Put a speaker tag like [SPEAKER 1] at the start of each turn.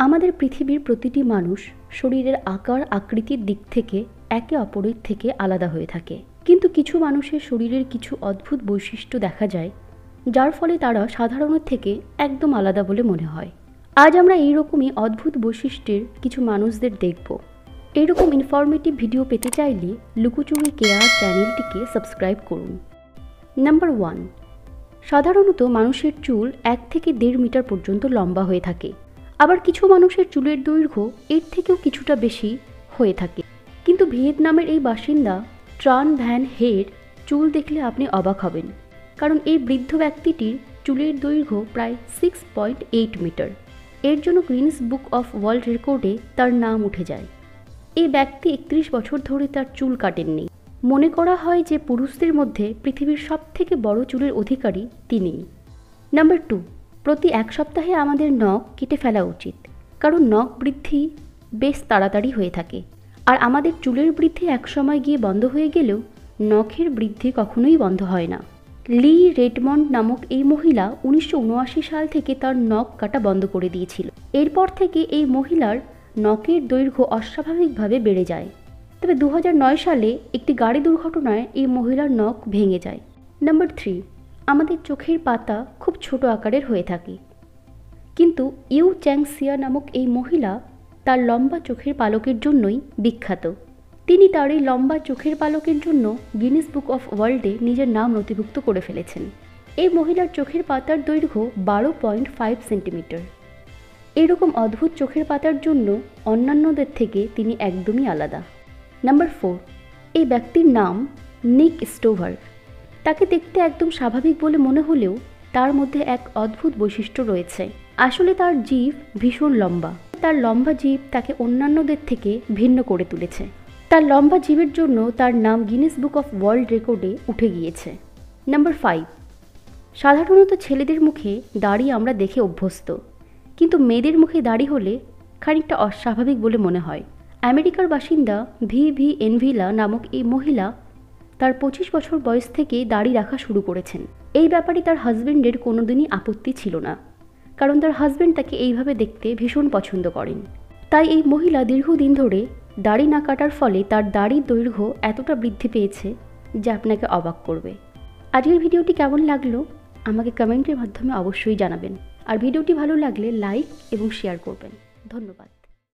[SPEAKER 1] আমাদের পৃথিবীর প্রতিটি মানুষ শরীরের আকার আকৃতির দিক থেকে একে অপরের থেকে আলাদা হয়ে থাকে, কিন্তু কিছু মানুষের শরীরের কিছু অদ্ভুত বৈশিষ্ট্য দেখা যায় যার ফলে তারা সাধারণের থেকে একদম আলাদা বলে মনে হয়। আজ আমরা এইরকমই অদ্ভুত বৈশিষ্ট্যের কিছু মানুষদের দেখব। এইরকম ইনফরমেটিভ ভিডিও পেতে চাইলে লুকোচুরি কেয়ার চ্যানেলটিকে সাবস্ক্রাইব করুন। নাম্বার 1, সাধারণত মানুষের চুল 1 থেকে 1.5 মিটার পর্যন্ত লম্বা হয়ে থাকে। আবার কিছু মানুষের চুলের দৈর্ঘ্য এর থেকেও কিছুটা বেশি হয়ে থাকে। কিন্তু ভিয়েতনামের এই বাসিন্দা ট্রান ভ্যান হের চুল দেখলে আপনি অবাক হবেন, কারণ এই বৃদ্ধ ব্যক্তিটির চুলের দৈর্ঘ্য প্রায় 6.8 মিটার। এর জন্য গিনেস বুক অফ ওয়ার্ল্ড রেকর্ডে তার নাম উঠে যায়। এই ব্যক্তি 31 বছর ধরে তার চুল কাটেননি। মনে করা হয় যে পুরুষদের মধ্যে পৃথিবীর সবথেকে বড় চুলের অধিকারী তিনিই। নাম্বার 2, প্রতি 1 সপ্তাহে আমাদের নখ কেটে ফেলা উচিত, কারণ নখ বৃদ্ধি বেশ তাড়াতাড়ি হয়ে থাকে। আর আমাদের চুলের বৃদ্ধি একসময় গিয়ে বন্ধ হয়ে গেলেও নখের বৃদ্ধি কখনোই বন্ধ হয় না। লি রেডমন্ড নামক এই মহিলা 1979 সাল থেকে তার নখ কাটা বন্ধ করে দিয়েছিল। এরপর থেকে এই মহিলার নখের দৈর্ঘ্য অস্বাভাবিকভাবে বেড়ে যায়। তবে 2009 সালে একটি গাড়ি দুর্ঘটনায় এই মহিলার নখ ভেঙে যায়। নাম্বার 3, আমাদের চোখের পাতা খুব ছোট আকারের হয়ে থাকে, কিন্তু ইউ চ্যাংসিয়া নামক এই মহিলা তার লম্বা চোখের পালকের জন্যই বিখ্যাত। তিনি তার এই লম্বা চোখের পালকের জন্য গিনেস বুক অফ ওয়ার্ল্ডে নিজের নাম নথিভুক্ত করে ফেলেছেন। এই মহিলার চোখের পাতার দৈর্ঘ্য 12.5 সেন্টিমিটার। এরকম অদ্ভুত চোখের পাতার জন্য অন্যান্যদের থেকে তিনি একদমই আলাদা। নাম্বার 4, এই ব্যক্তির নাম নিক স্টোভার। তাকে দেখতে একদম স্বাভাবিক বলে মনে হলেও তার মধ্যে এক অদ্ভুত বৈশিষ্ট্য রয়েছে। আসলে তার জিভ ভীষণ লম্বা। তার লম্বা জিভ তাকে অন্যান্যদের থেকে ভিন্ন করে তুলেছে। তার লম্বা জিভের জন্য তার নাম গিনেস বুক অফ ওয়ার্ল্ড রেকর্ডে উঠে গিয়েছে। নাম্বার 5, সাধারণত ছেলেদের মুখে দাড়ি আমরা দেখে অভ্যস্ত, কিন্তু মেয়েদের মুখে দাড়ি হলে খানিকটা অস্বাভাবিক বলে মনে হয়। আমেরিকার বাসিন্দা ভি এনভিলা নামক এই মহিলা তার 25 বছর বয়স থেকে দাড়ি রাখা শুরু করেছেন। এই ব্যাপারে তার হাজব্যান্ডের কোনোদিনই আপত্তি ছিল না, কারণ তার হাজব্যান্ড তাকে এইভাবে দেখতে ভীষণ পছন্দ করেন। তাই এই মহিলা দীর্ঘদিন ধরে দাড়ি না কাটার ফলে তার দাড়ির দৈর্ঘ্য এতটা বৃদ্ধি পেয়েছে যা আপনাকে অবাক করবে। আজকের ভিডিওটি কেমন লাগলো আমাকে কমেন্টের মাধ্যমে অবশ্যই জানাবেন। আর ভিডিওটি ভালো লাগলে লাইক এবং শেয়ার করবেন। ধন্যবাদ।